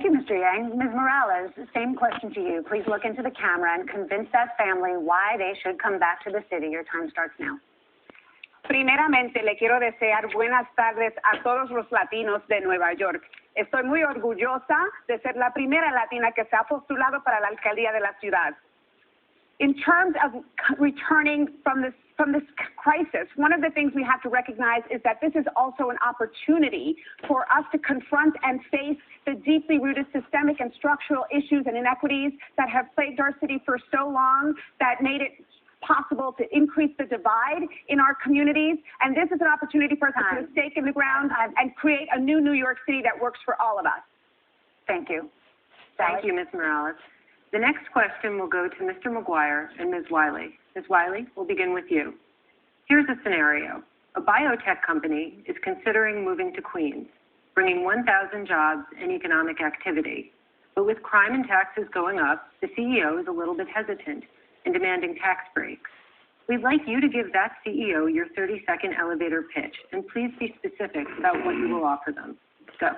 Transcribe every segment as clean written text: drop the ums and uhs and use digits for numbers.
Thank you, Mr. Yang. Ms. Morales, same question to you. Please look into the camera and convince that family why they should come back to the city. Your time starts now. Primeramente, le quiero desear buenas tardes a todos los latinos de Nueva York. Estoy muy orgullosa de ser la primera latina que se ha postulado para la alcaldía de la ciudad. In terms of returning from this crisis, one of the things we have to recognize is that this is also an opportunity for us to confront and face the deeply rooted systemic and structural issues and inequities that have plagued our city for so long, that made it possible to increase the divide in our communities. And this is an opportunity for us to put a stake in the ground and create a new New York City that works for all of us. Thank you. Thank you, Ms. Morales. The next question will go to Mr. McGuire and Ms. Wiley. Ms. Wiley, we'll begin with you. Here's a scenario. A biotech company is considering moving to Queens, bringing 1,000 jobs and economic activity. But with crime and taxes going up, the CEO is a little bit hesitant in demanding tax breaks. We'd like you to give that CEO your 30-second elevator pitch, and please be specific about what you will offer them. Go.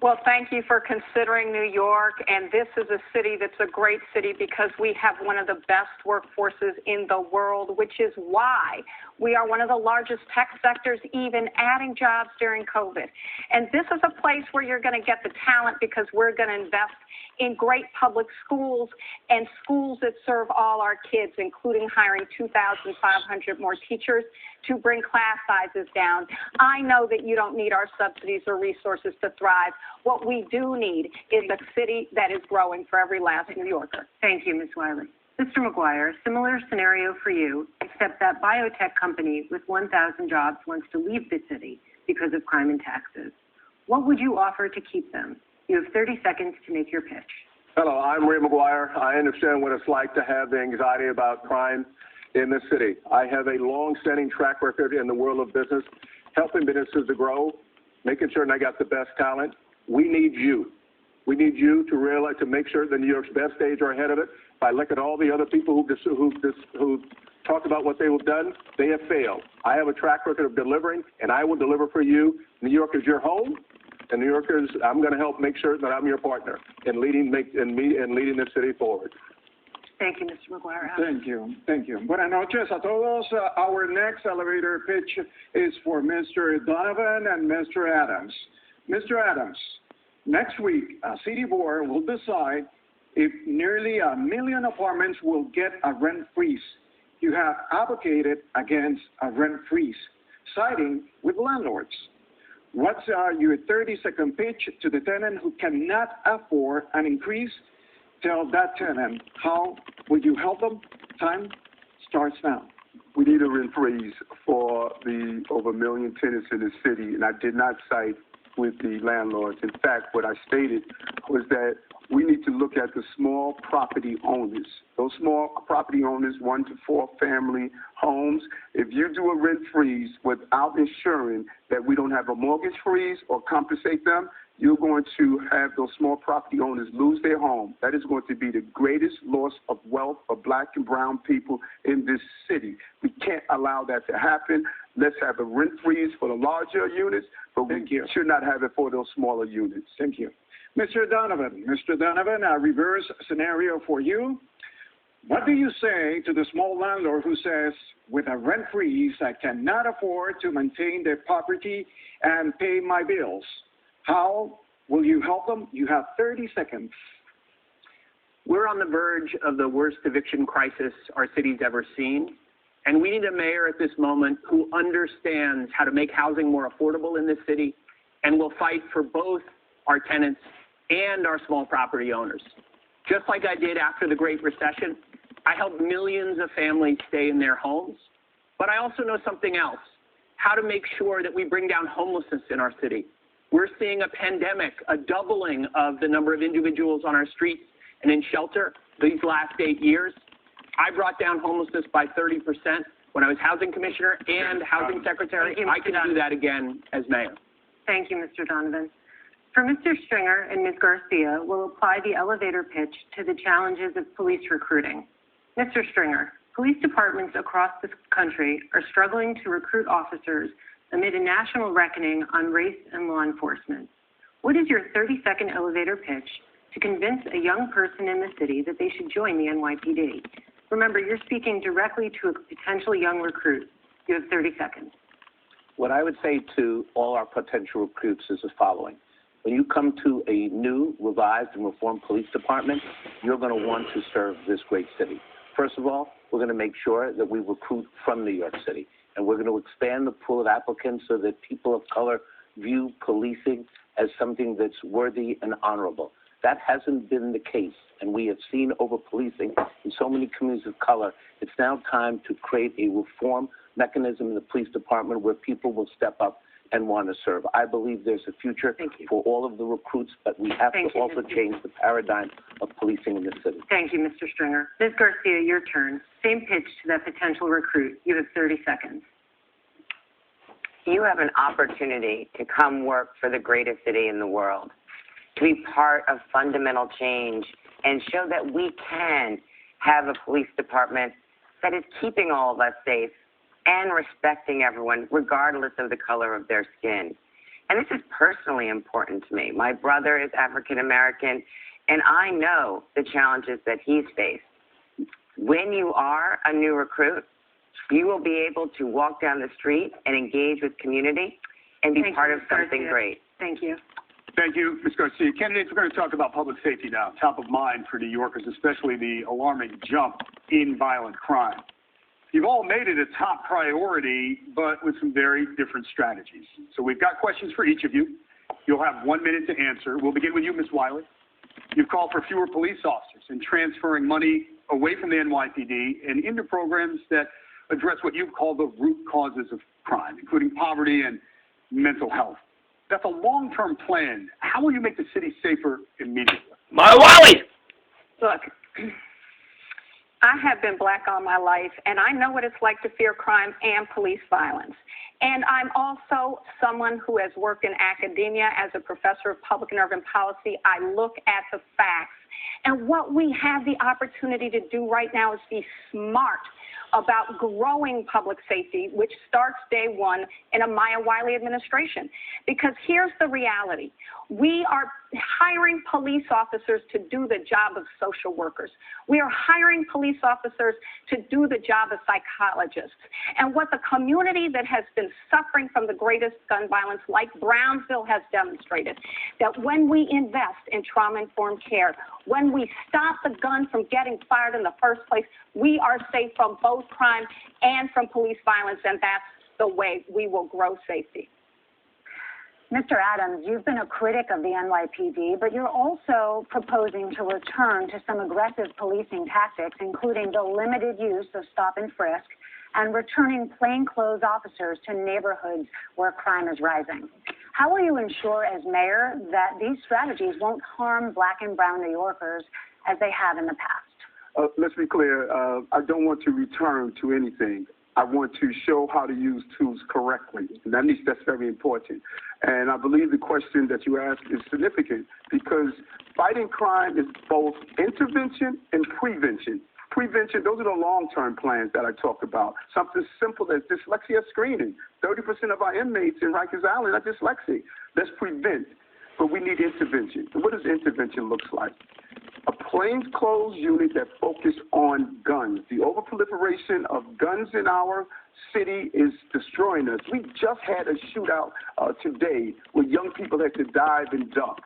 Well, thank you for considering New York, and this is a city that's a great city because we have one of the best workforces in the world, which is why we are one of the largest tech sectors, even adding jobs during COVID. And this is a place where you're going to get the talent because we're going to invest in great public schools and schools that serve all our kids, including hiring 2,500 more teachers to bring class sizes down. I know that you don't need our subsidies or resources to thrive. What we do need is a city that is growing for every last New Yorker. Thank you, Ms. Wiley. Mr. McGuire, similar scenario for you, except that biotech company with 1,000 jobs wants to leave the city because of crime and taxes. What would you offer to keep them? You have 30 seconds to make your pitch. Hello, I'm Ray McGuire. I understand what it's like to have the anxiety about crime in the city. I have a long-standing track record in the world of business, helping businesses to grow, making sure they got the best talent. We need you. We need you to realize, to make sure that New York's best days are ahead of it. If I look at all the other people who talked about what they have done, they have failed. I have a track record of delivering, and I will deliver for you. New York is your home, and New Yorkers, I'm going to help make sure that I'm your partner in leading the city forward. Thank you, Mr. McGuire. Thank you. Thank you. Buenas noches a todos. Our next elevator pitch is for Mr. Donovan and Mr. Adams. Mr. Adams, next week, a city board will decide if nearly 1 million apartments will get a rent freeze. You have advocated against a rent freeze, siding with landlords. What's your 30-second pitch to the tenant who cannot afford an increase? Tell that tenant, how would you help them? Time starts now. We need a rent freeze for the over 1 million tenants in the city, and I did not cite with the landlords. In fact, what I stated was that we need to look at the small property owners. Those small property owners, 1 to 4 family homes. If you do a rent freeze without ensuring that we don't have a mortgage freeze or compensate them, you're going to have those small property owners lose their home. That is going to be the greatest loss of wealth for black and brown people in this city. We can't allow that to happen. Let's have a rent freeze for the larger units, but we should not have it for those smaller units. Thank you. Mr. Donovan, a reverse scenario for you. What do you say to the small landlord who says, with a rent freeze, I cannot afford to maintain their property and pay my bills? How will you help them? You have 30 seconds. We're on the verge of the worst eviction crisis our city's ever seen. And we need a mayor at this moment who understands how to make housing more affordable in this city and will fight for both our tenants and our small property owners. Just like I did after the Great Recession, I helped millions of families stay in their homes. But I also know something else, how to make sure that we bring down homelessness in our city. We're seeing a pandemic, a doubling of the number of individuals on our streets and in shelter these last 8 years. I brought down homelessness by 30% when I was housing commissioner and housing secretary. I can do that again as mayor. Thank you, Mr. Donovan. For Mr. Stringer and Ms. Garcia, we'll apply the elevator pitch to the challenges of police recruiting. Mr. Stringer, police departments across this country are struggling to recruit officers amid a national reckoning on race and law enforcement. What is your 30-second elevator pitch to convince a young person in the city that they should join the NYPD? Remember, you're speaking directly to a potential young recruit. You have 30 seconds. What I would say to all our potential recruits is the following. When you come to a new, revised, and reformed police department, you're going to want to serve this great city. First of all, we're going to make sure that we recruit from New York City, and we're going to expand the pool of applicants so that people of color view policing as something that's worthy and honorable. That hasn't been the case, and we have seen over-policing in so many communities of color. It's now time to create a reform mechanism in the police department where people will step up and want to serve. I believe there's a future for all of the recruits, but we have to also change the paradigm of policing in the city. Thank you, Mr. Stringer. Ms. Garcia, your turn. Same pitch to that potential recruit. You have 30 seconds. You have an opportunity to come work for the greatest city in the world, to be part of fundamental change and show that we can have a police department that is keeping all of us safe and respecting everyone regardless of the color of their skin. And this is personally important to me. My brother is African American, and I know the challenges that he's faced. When you are a new recruit, you will be able to walk down the street and engage with community and be part of something great. Thank you. Thank you, Ms. Garcia. Candidates, we're going to talk about public safety now, top of mind for New Yorkers, especially the alarming jump in violent crime. You've all made it a top priority, but with some very different strategies. So we've got questions for each of you. You'll have 1 minute to answer. We'll begin with you, Ms. Wiley. You've called for fewer police officers and transferring money away from the NYPD and into programs that address what you've called the root causes of crime, including poverty and mental health. That's a long-term plan. How will you make the city safer immediately? My Wiley! Look, I have been black all my life, and I know what it's like to fear crime and police violence. And I'm also someone who has worked in academia as a professor of public and urban policy. I look at the facts. And what we have the opportunity to do right now is be smart about growing public safety, which starts day one in a Maya Wiley administration. Because here's the reality. We are hiring police officers to do the job of social workers. We are hiring police officers to do the job of psychologists. And what the community that has been suffering from the greatest gun violence, like Brownsville, has demonstrated, that when we invest in trauma-informed care, when we stop the gun from getting fired in the first place, we are safe from both crime and from police violence, and that's the way we will grow safety. Mr. Adams, you've been a critic of the NYPD, but you're also proposing to return to some aggressive policing tactics, including the limited use of stop and frisk and returning plainclothes officers to neighborhoods where crime is rising. How will you ensure as mayor that these strategies won't harm black and brown New Yorkers as they have in the past? Let's be clear. I don't want to return to anything. I want to show how to use tools correctly, and that's very important. And I believe the question that you asked is significant because fighting crime is both intervention and prevention. Prevention, those are the long-term plans that I talked about. Something simple as dyslexia screening. 30% of our inmates in Rikers Island are dyslexic. Let's prevent, but we need intervention. And what does intervention look like? A plainclothes unit that focus on guns. The overproliferation of guns in our city is destroying us. We just had a shootout today where young people had to dive and duck.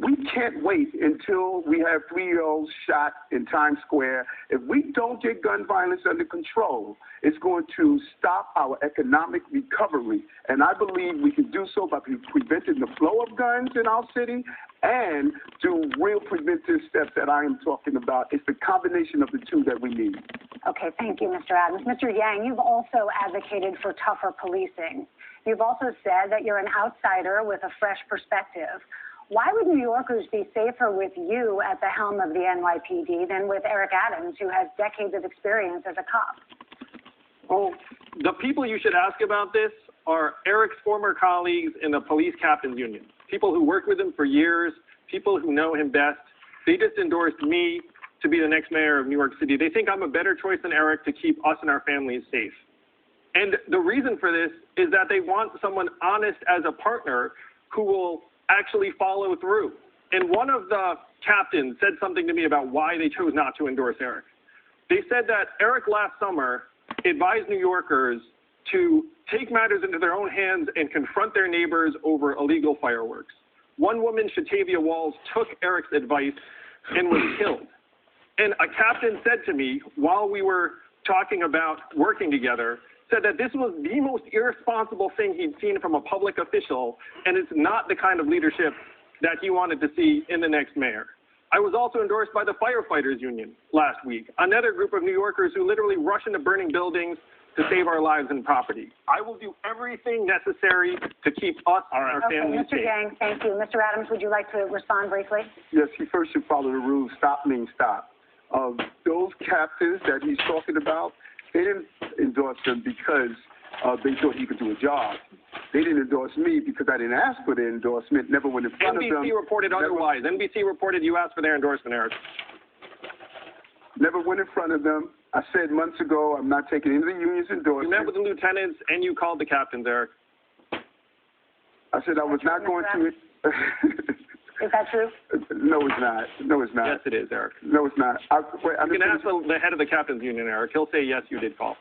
We can't wait until we have 3-year-olds shot in Times Square. If we don't get gun violence under control, it's going to stop our economic recovery. And I believe we can do so by preventing the flow of guns in our city and do real preventive steps that I am talking about. It's the combination of the two that we need. Okay, thank you, Mr. Adams. Mr. Yang, you've also advocated for tougher policing. You've also said that you're an outsider with a fresh perspective. Why would New Yorkers be safer with you at the helm of the NYPD than with Eric Adams, who has decades of experience as a cop? Well, the people you should ask about this are Eric's former colleagues in the Police Captains Union, people who worked with him for years, people who know him best. They just endorsed me to be the next mayor of New York City. They think I'm a better choice than Eric to keep us and our families safe. And the reason for this is that they want someone honest as a partner who will actually follow through. And one of the captains said something to me about why they chose not to endorse Eric. They said that Eric last summer advised New Yorkers to take matters into their own hands and confront their neighbors over illegal fireworks. One woman, Shatavia Walls, took Eric's advice and was killed. And a captain said to me while we were talking about working together, said that this was the most irresponsible thing he'd seen from a public official, and it's not the kind of leadership that he wanted to see in the next mayor. I was also endorsed by the Firefighters Union last week, another group of New Yorkers who literally rush into burning buildings to save our lives and property. I will do everything necessary to keep us and our families Mr. safe. Yang, thank you. Mr. Adams, would you like to respond briefly? Yes, he first should follow the rules. Stop means stop. Those captains that he's talking about, they didn't endorse him because they thought he could do a job. They didn't endorse me because I didn't ask for their endorsement, never went in front of them. NBC reported otherwise. NBC reported you asked for their endorsement, Eric. Never went in front of them. I said months ago I'm not taking any of the union's endorsement. You met with the lieutenants and you called the captains, Eric. I said I was not going to. Is that true? No, it's not. No, it's not. Yes, it is, Eric. No, it's not. You can ask the head of the captains union, Eric. He'll say, yes, you did call.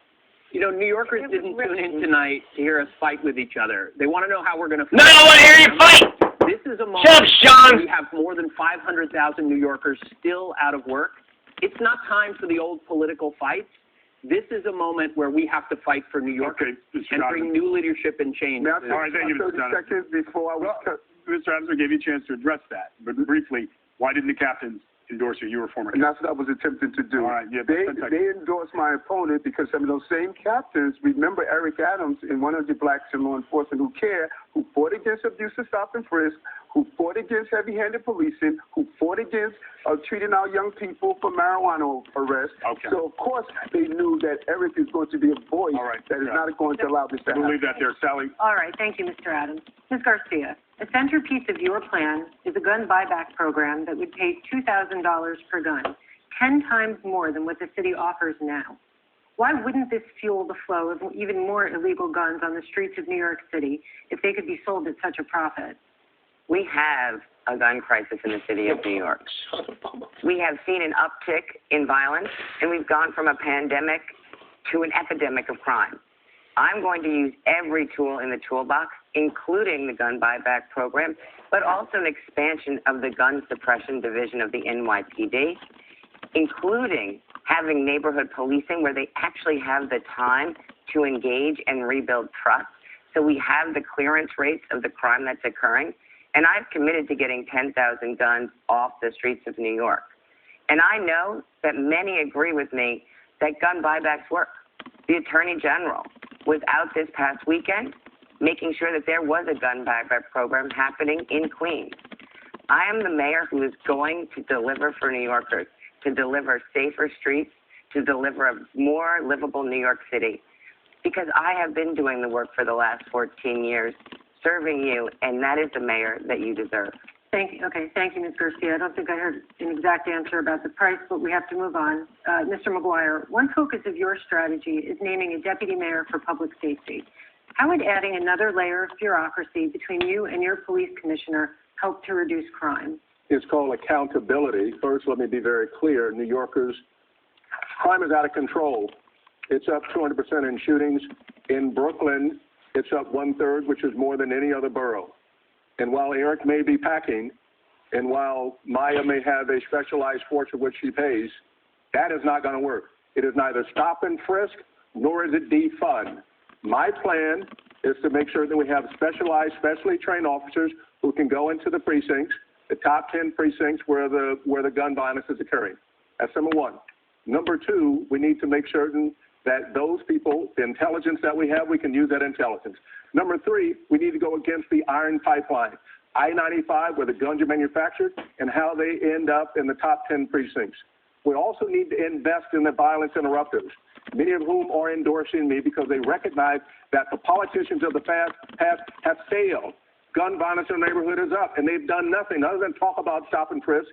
You know, New Yorkers didn't tune in tonight to hear us fight with each other. They want to know how we're going to fight. No, I want to hear you fight! This is a moment Shut up, Sean! where we have more than 500,000 New Yorkers still out of work. It's not time for the old political fights. This is a moment where we have to fight for New Yorkers and bring new leadership and change. May I All right, thank you, Mr. 30 Adams. seconds before I was cut. Mr. Adams, I gave you a chance to address that, but briefly, why didn't the captains endorse you? You were former And that's what I was attempting to do. All right, yeah, they 10 seconds. endorsed my opponent because some of those same captains remember Eric Adams and 100 Blacks in Law Enforcement Who Care, who fought against abuse and stop and frisk, who fought against heavy-handed policing, who fought against treating our young people for marijuana arrests. Okay. So, of course, they knew that Eric is going to be a voice that is not going to allow this to happen. We'll leave that there. Sally? All right, thank you, Mr. Adams. Ms. Garcia, a centerpiece of your plan is a gun buyback program that would pay $2,000 per gun, 10 times more than what the city offers now. Why wouldn't this fuel the flow of even more illegal guns on the streets of New York City if they could be sold at such a profit? We have a gun crisis in the city of New York. We have seen an uptick in violence, and we've gone from a pandemic to an epidemic of crime. I'm going to use every tool in the toolbox, including the gun buyback program, but also an expansion of the gun suppression division of the NYPD, including having neighborhood policing where they actually have the time to engage and rebuild trust. So we have the clearance rates of the crime that's occurring. And I've committed to getting 10,000 guns off the streets of New York. And I know that many agree with me that gun buybacks work. The Attorney General was out this past weekend making sure that there was a gun buyback program happening in Queens. I am the mayor who is going to deliver for New Yorkers, to deliver safer streets, to deliver a more livable New York City, because I have been doing the work for the last 14 years, serving you, and that is the mayor that you deserve. Thank you, Ms. Garcia. I don't think I heard an exact answer about the price, but we have to move on. Mr. McGuire, one focus of your strategy is naming a deputy mayor for public safety. How would adding another layer of bureaucracy between you and your police commissioner help to reduce crime? It's called accountability. First, let me be very clear. New Yorkers, crime is out of control. It's up 200% in shootings. In Brooklyn, it's up 1/3, which is more than any other borough. And while Eric may be packing, and while Maya may have a specialized force for which she pays, that is not going to work. It is neither stop and frisk, nor is it defund. My plan is to make sure that we have specialized, specially trained officers who can go into the precincts, the top 10 precincts where the gun violence is occurring. That's number one. Number two, we need to make certain that those people, the intelligence that we have, we can use that intelligence. Number three, we need to go against the iron pipeline, I-95, where the guns are manufactured, and how they end up in the top 10 precincts. We also need to invest in the violence interrupters, many of whom are endorsing me because they recognize that the politicians of the past have failed. Gun violence in the neighborhood is up, and they've done nothing other than talk about stop and frisk,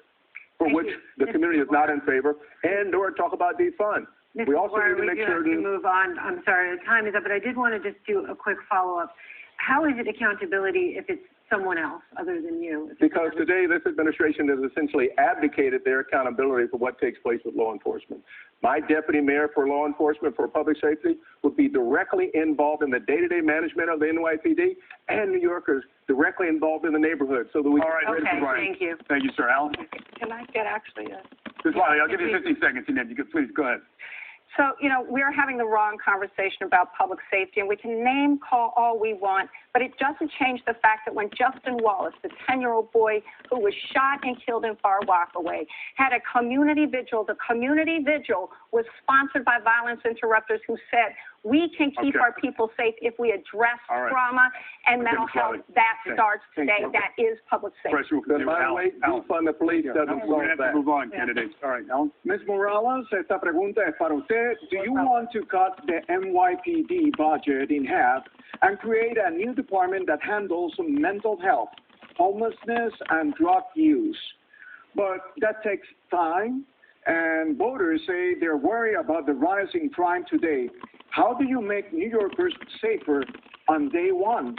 for which the community is not in favor, and or talk about defund. Mr. We also McGuire, need to make we do sure have to move on. I'm sorry, the time is up, but I did want to just do a quick follow-up. How is it accountability if it's someone else other than you? Because today this administration has essentially abdicated their accountability for what takes place with law enforcement. My deputy mayor for law enforcement for public safety would be directly involved in the day-to-day management of the NYPD, and New Yorkers directly involved in the neighborhood so that we All right, Okay, Mr. Bryant. thank you. Thank you, sir. Alan? Can I get actually a... Ms. Wiley, I'll give you 50 seconds, and then you can, please, go ahead. So, we're having the wrong conversation about public safety, and we can name call all we want, but it doesn't change the fact that when Justin Wallace, the 10-year-old boy who was shot and killed in Far Rockaway, had a community vigil, the community vigil was sponsored by Violence Interrupters who said, we can keep our people safe if we address trauma and mental health. That starts today. That is public safety. By the way, defund the police doesn't solve that. Move on, candidates. All right, Alan? Ms. Morales, esta pregunta es para usted. Do you want to cut the NYPD budget in half and create a new department that handles mental health, homelessness, and drug use? But that takes time, and voters say they're worried about the rise in crime today. How do you make New Yorkers safer on day one?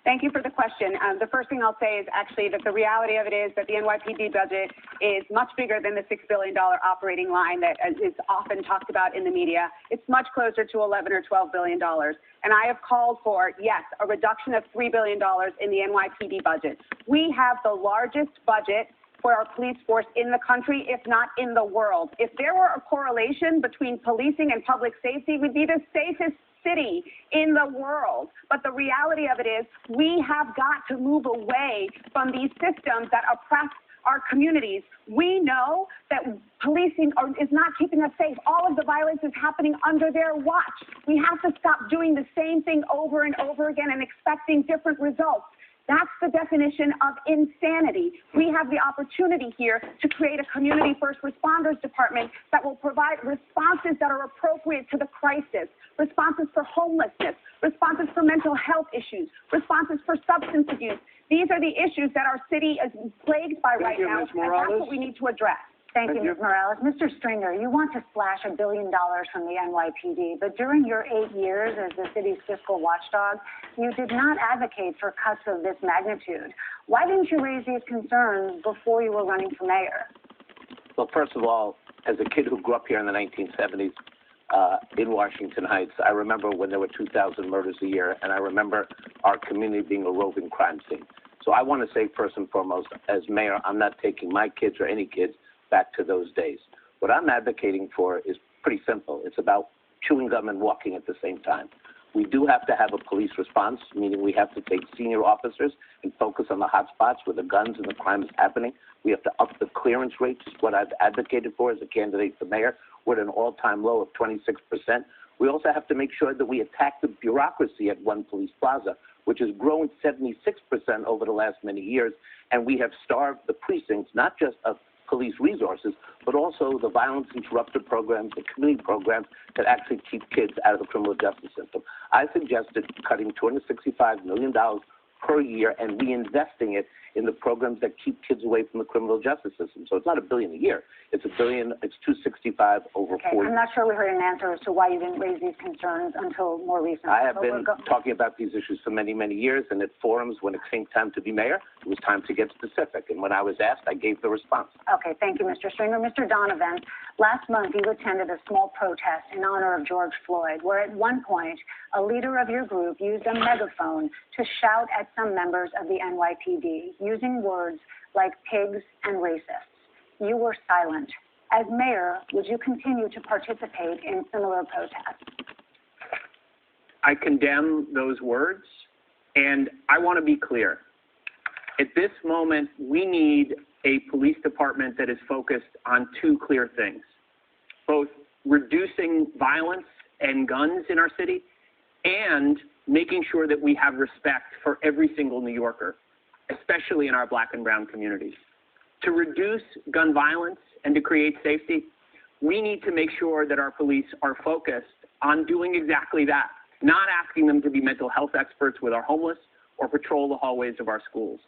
Thank you for the question. The first thing I'll say is actually that the reality of it is that the NYPD budget is much bigger than the $6 billion operating line that is often talked about in the media. It's much closer to $11 or $12 billion. And I have called for, yes, a reduction of $3 billion in the NYPD budget. We have the largest budget for our police force in the country, if not in the world. If there were a correlation between policing and public safety, we'd be the safest city in the world. But the reality of it is we have got to move away from these systems that oppress our communities. We know that policing is not keeping us safe. All of the violence is happening under their watch. We have to stop doing the same thing over and over again and expecting different results. That's the definition of insanity. We have the opportunity here to create a community first responders department that will provide responses that are appropriate to the crisis, responses for homelessness, responses for mental health issues, responses for substance abuse. These are the issues that our city is plagued by right now, and that's what we need to address. Thank you, Ms. Morales. Mr. Stringer, you want to slash $1 billion from the NYPD, but during your 8 years as the city's fiscal watchdog, you did not advocate for cuts of this magnitude. Why didn't you raise these concerns before you were running for mayor? Well, first of all, as a kid who grew up here in the 1970s in Washington Heights, I remember when there were 2,000 murders a year, and I remember our community being a roving crime scene. So I want to say, first and foremost, as mayor, I'm not taking my kids or any kids back to those days. What I'm advocating for is pretty simple. It's about chewing gum and walking at the same time. We do have to have a police response, meaning we have to take senior officers and focus on the hot spots where the guns and the crime is happening. We have to up the clearance rates, what I've advocated for as a candidate for mayor. We're at an all-time low of 26%. We also have to make sure that we attack the bureaucracy at One Police Plaza, which has grown 76% over the last many years, and we have starved the precincts, not just of police resources, but also the violence interrupter programs, the community programs that actually keep kids out of the criminal justice system. I suggested cutting $265 million per year and reinvesting it in the programs that keep kids away from the criminal justice system. So it's not $1 billion a year. It's $1 billion. It's $265 over 4 years. I'm not sure we heard an answer as to why you didn't raise these concerns until more recently. I have been talking about these issues for many, many years, and at forums when it came time to be mayor, it was time to get specific. And when I was asked, I gave the response. Okay, thank you, Mr. Stringer. Mr. Donovan, last month you attended a small protest in honor of George Floyd, where at one point a leader of your group used a megaphone to shout at some members of the NYPD, using words like pigs and racists. You were silent. As mayor, would you continue to participate in similar protests? I condemn those words, and I want to be clear. At this moment, we need a police department that is focused on two clear things, both reducing violence and guns in our city and making sure that we have respect for every single New Yorker, especially in our Black and brown communities. To reduce gun violence and to create safety, we need to make sure that our police are focused on doing exactly that, not asking them to be mental health experts with our homeless or patrol the hallways of our schools.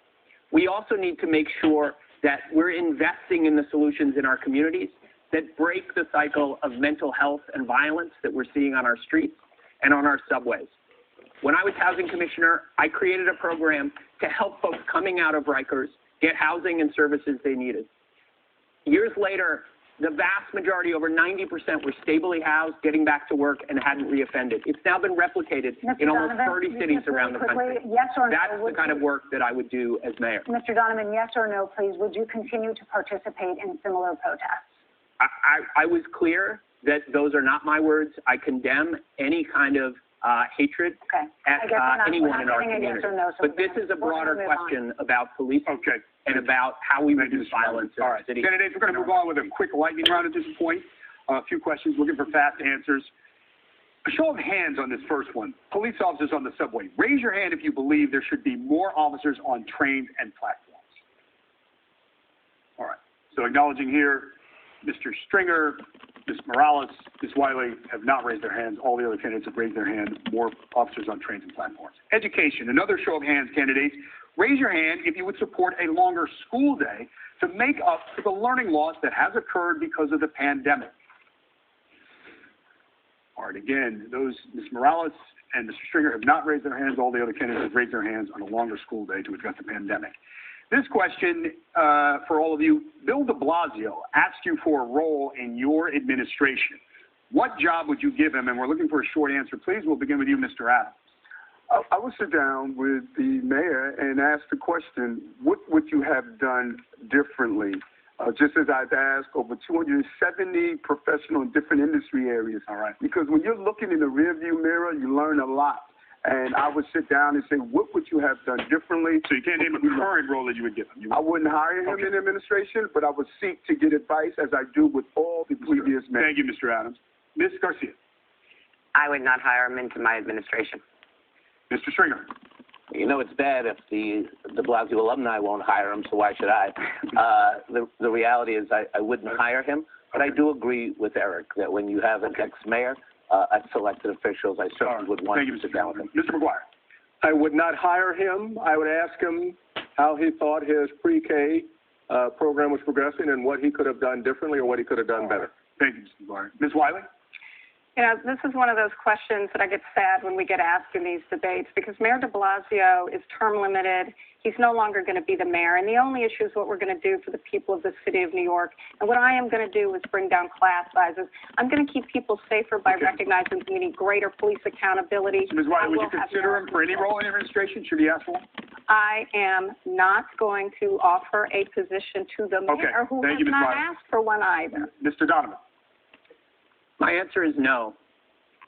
We also need to make sure that we're investing in the solutions in our communities that break the cycle of mental health and violence that we're seeing on our streets and on our subways. When I was housing commissioner, I created a program to help folks coming out of Rikers get housing and services they needed. Years later, the vast majority, over 90%, were stably housed, getting back to work, and hadn't reoffended. It's now been replicated in almost 30 cities around the country. Yes or no? That's the kind of work that I would do as mayor. Mr. Donovan, yes or no, please, would you continue to participate in similar protests? I was clear that those are not my words. I condemn any kind of hatred at anyone in our community. Yes no, so but this is a broader question about policing and about how we reduce violence in our city. Candidates, we're going to move on with a quick lightning round at this point. A few questions, looking for fast answers. A show of hands on this first one. Police officers on the subway. Raise your hand if you believe there should be more officers on trains and platforms. All right. So acknowledging here, Mr. Stringer, Ms. Morales, Ms. Wiley have not raised their hands. All the other candidates have raised their hand. More officers on trains and platforms. Education. Another show of hands, candidates. Raise your hand if you would support a longer school day to make up for the learning loss that has occurred because of the pandemic. All right, again, those Ms. Morales and Mr. Stringer have not raised their hands. All the other candidates have raised their hands on a longer school day to address the pandemic. This question for all of you, Bill de Blasio asked you for a role in your administration. What job would you give him? And we're looking for a short answer. Please, we'll begin with you, Mr. Adams. I would sit down with the mayor and ask the question, what would you have done differently? Just as I've asked over 270 professional in different industry areas. All right. Because when you're looking in the rearview mirror, you learn a lot. And I would sit down and say, what would you have done differently? So you can't name a current role that you would give him? I wouldn't hire him in administration, but I would seek to get advice as I do with all the previous mayors. Thank you, Mr. Adams. Ms. Garcia. I would not hire him into my administration. Mr. Stringer. You know, it's bad if the de Blasio alumni won't hire him, so why should I? The reality is I wouldn't hire him, but I do agree with Eric that when you have an ex-mayor, elected officials, I certainly would want to sit down with him. Mr. McGuire. I would not hire him. I would ask him how he thought his pre-K program was progressing and what he could have done differently or what he could have done better. Thank you, Mr. McGuire. Ms. Wiley? You know, this is one of those questions that I get sad when we get asked in these debates because Mayor de Blasio is term limited. He's no longer going to be the mayor. And the only issue is what we're going to do for the people of the city of New York. And what I am going to do is bring down class sizes. I'm going to keep people safer by recognizing we need greater police accountability. So Ms. Wiley, would you consider him for any role in administration? Should he ask for one? I am not going to offer a position to the mayor who has not asked for one either. Mr. Donovan. My answer is no.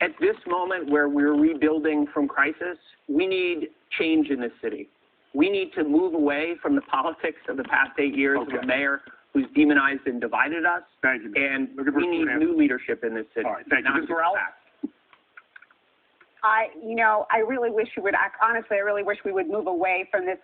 At this moment where we're rebuilding from crisis, we need change in this city. We need to move away from the politics of the past 8 years of a mayor who's demonized and divided us. Thank you. And we need new leadership in this city. All right. Thank you. Ms. Morales? I really wish we would, honestly, I really wish we would move away from this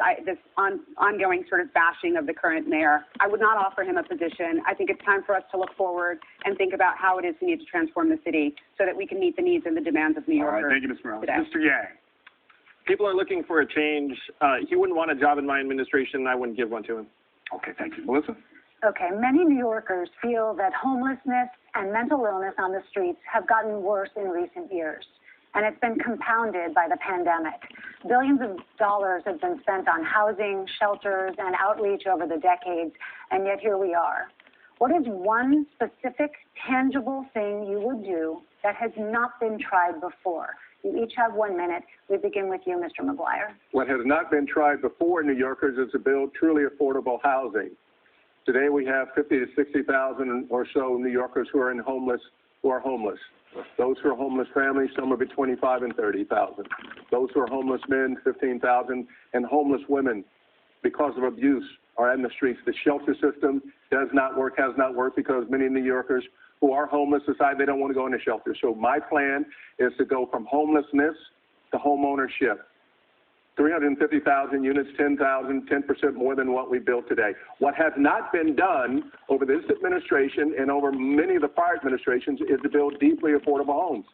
ongoing sort of bashing of the current mayor. I would not offer him a position. I think it's time for us to look forward and think about how it is we need to transform the city so that we can meet the needs and the demands of New Yorkers. All right, thank you, Ms. Morales. Today. Mr. Yang. People are looking for a change. He wouldn't want a job in my administration, and I wouldn't give one to him. Okay, thank you. Melissa? Okay, many New Yorkers feel that homelessness and mental illness on the streets have gotten worse in recent years. And it's been compounded by the pandemic. Billions of dollars have been spent on housing, shelters, and outreach over the decades, and yet here we are. What is one specific, tangible thing you would do that has not been tried before? You each have 1 minute. We begin with you, Mr. McGuire. What has not been tried before, New Yorkers, is to build truly affordable housing. Today we have 50 to 60,000 or so New Yorkers who are homeless. Those who are homeless families, somewhere between 25 and 30,000. Those who are homeless men, 15,000, and homeless women, because of abuse, are in the streets. The shelter system does not work, has not worked, because many New Yorkers who are homeless decide they don't want to go into shelter. So my plan is to go from homelessness to home ownership. 350,000 units, 10,000, 10% more than what we built today. What has not been done over this administration and over many of the prior administrations is to build deeply affordable homes.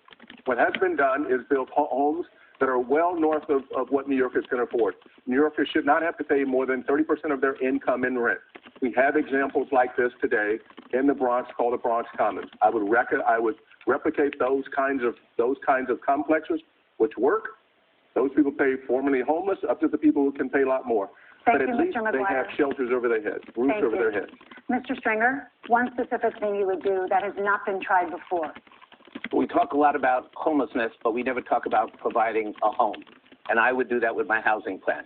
What has been done is build homes that are well north of what New Yorkers can afford. New Yorkers should not have to pay more than 30% of their income in rent. We have examples like this today in the Bronx called the Bronx Commons. I would replicate those kinds of complexes which work Those people pay formerly homeless up to the people who can pay a lot more. Thank But you, at least Mr. they McGuire. have shelters over their heads, roofs Thank over you. their heads. Mr. Stringer, one specific thing you would do that has not been tried before. We talk a lot about homelessness, but we never talk about providing a home. And I would do that with my housing plan.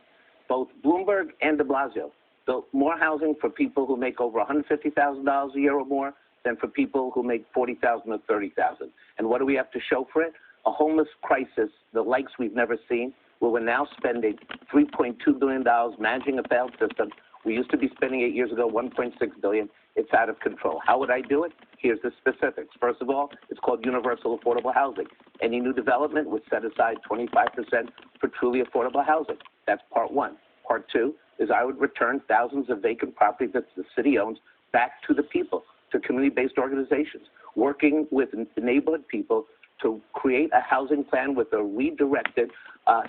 Both Bloomberg and de Blasio built more housing for people who make over $150,000 a year or more than for people who make $40,000 or $30,000. And what do we have to show for it? A homeless crisis, the likes we've never seen, where we're now spending $3.2 billion managing a failed system. We used to be spending 8 years ago $1.6 billion. It's out of control. How would I do it? Here's the specifics. First of all, it's called universal affordable housing. Any new development would set aside 25% for truly affordable housing. That's part one. Part two is I would return thousands of vacant property that the city owns back to the people, to community-based organizations, working with neighborhood people to create a housing plan with a redirected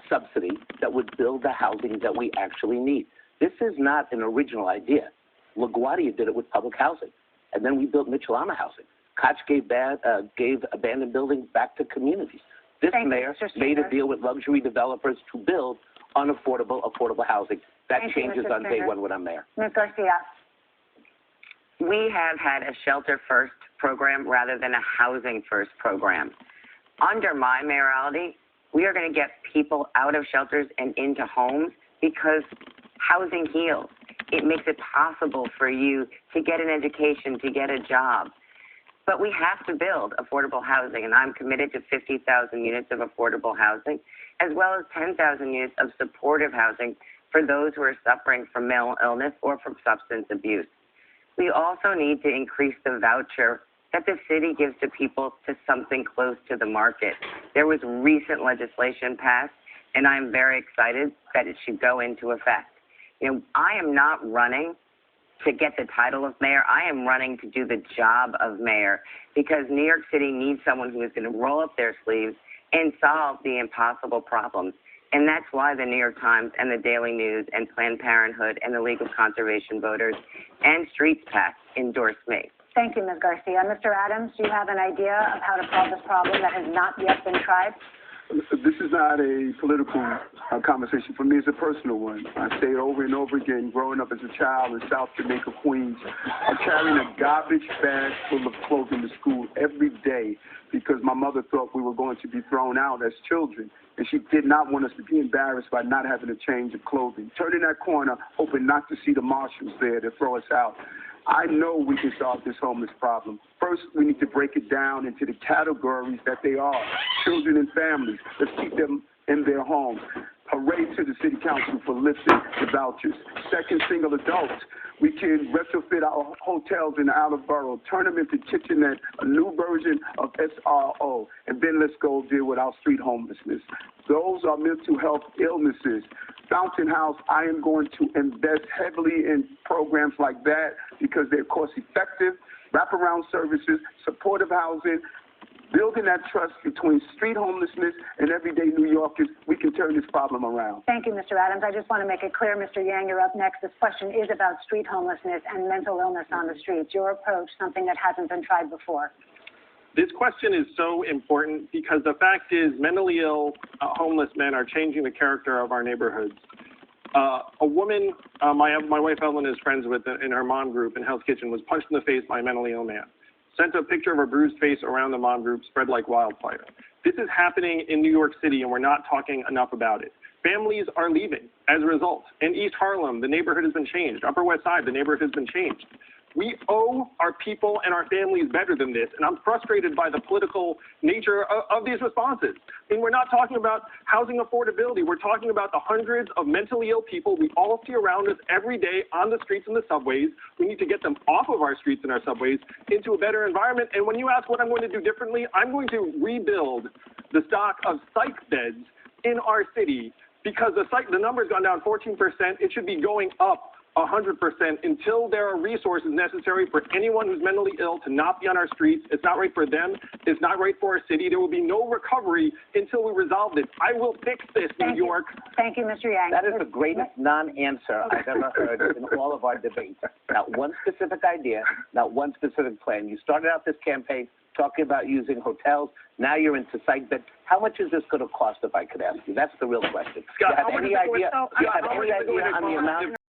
subsidy that would build the housing that we actually need. This is not an original idea. LaGuardia did it with public housing, and then we built Mitchell-Ama housing. Koch gave abandoned buildings back to communities. This mayor made a deal with luxury developers to build unaffordable, affordable housing. That changes on day one when I'm mayor. Ms. Garcia. We have had a shelter first program rather than a housing first program. Under my mayoralty, we are going to get people out of shelters and into homes because housing heals. It makes it possible for you to get an education, to get a job. But we have to build affordable housing, and I'm committed to 50,000 units of affordable housing, as well as 10,000 units of supportive housing for those who are suffering from mental illness or from substance abuse. We also need to increase the voucher that the city gives to people to something close to the market. There was recent legislation passed, and I'm very excited that it should go into effect. You know, I am not running to get the title of mayor. I am running to do the job of mayor because New York City needs someone who is going to roll up their sleeves and solve the impossible problems. And that's why the New York Times and the Daily News and Planned Parenthood and the League of Conservation Voters and Streets PAC endorsed me. Thank you, Ms. Garcia. Mr. Adams, do you have an idea of how to solve this problem that has not yet been tried? This is not a political conversation. For me, it's a personal one. I say it over and over again, growing up as a child in South Jamaica, Queens, carrying a garbage bag full of clothing to school every day because my mother thought we were going to be thrown out as children, and she did not want us to be embarrassed by not having a change of clothing. Turning that corner, hoping not to see the marshals there to throw us out. I know we can solve this homeless problem. First, we need to break it down into the categories that they are, children and families. Let's keep them in their homes. Hooray to the city council for lifting the vouchers. Second, single adults. We can retrofit our hotels in the outer borough, turn them into kitchenette, a new version of SRO, and then let's go deal with our street homelessness. Those are mental health illnesses. Fountain House, I am going to invest heavily in programs like that because they're cost effective, wraparound services, supportive housing, building that trust between street homelessness and everyday New Yorkers. We can turn this problem around. Thank you, Mr. Adams. I just want to make it clear, Mr. Yang, you're up next. This question is about street homelessness and mental illness on the streets. Your approach, something that hasn't been tried before. This question is so important because the fact is mentally ill, homeless men are changing the character of our neighborhoods. A woman, my wife Ellen is friends with in her mom group in Hell's Kitchen, was punched in the face by a mentally ill man. Sent a picture of her bruised face around the mom group, spread like wildfire. This is happening in New York City, and we're not talking enough about it. Families are leaving as a result. In East Harlem, the neighborhood has been changed. Upper West Side, the neighborhood has been changed. We owe our people and our families better than this, and I'm frustrated by the political nature of these responses. I mean, we're not talking about housing affordability. We're talking about the hundreds of mentally ill people we all see around us every day on the streets and the subways. We need to get them off of our streets and our subways into a better environment. And when you ask what I'm going to do differently, I'm going to rebuild the stock of psych beds in our city because the number's gone down 14%. It should be going up 100% until there are resources necessary for anyone who's mentally ill to not be on our streets. It's not right for them. It's not right for our city. There will be no recovery until we resolve this. I will fix this, New York. Thank you, Mr. Yang. That is the greatest non-answer I've ever heard in all of our debates. Not one specific idea, not one specific plan. You started out this campaign talking about using hotels. Now you're into psych bed. How much is this going to cost, if I could ask you? That's the real question. Scott, Do you have any idea on the amount?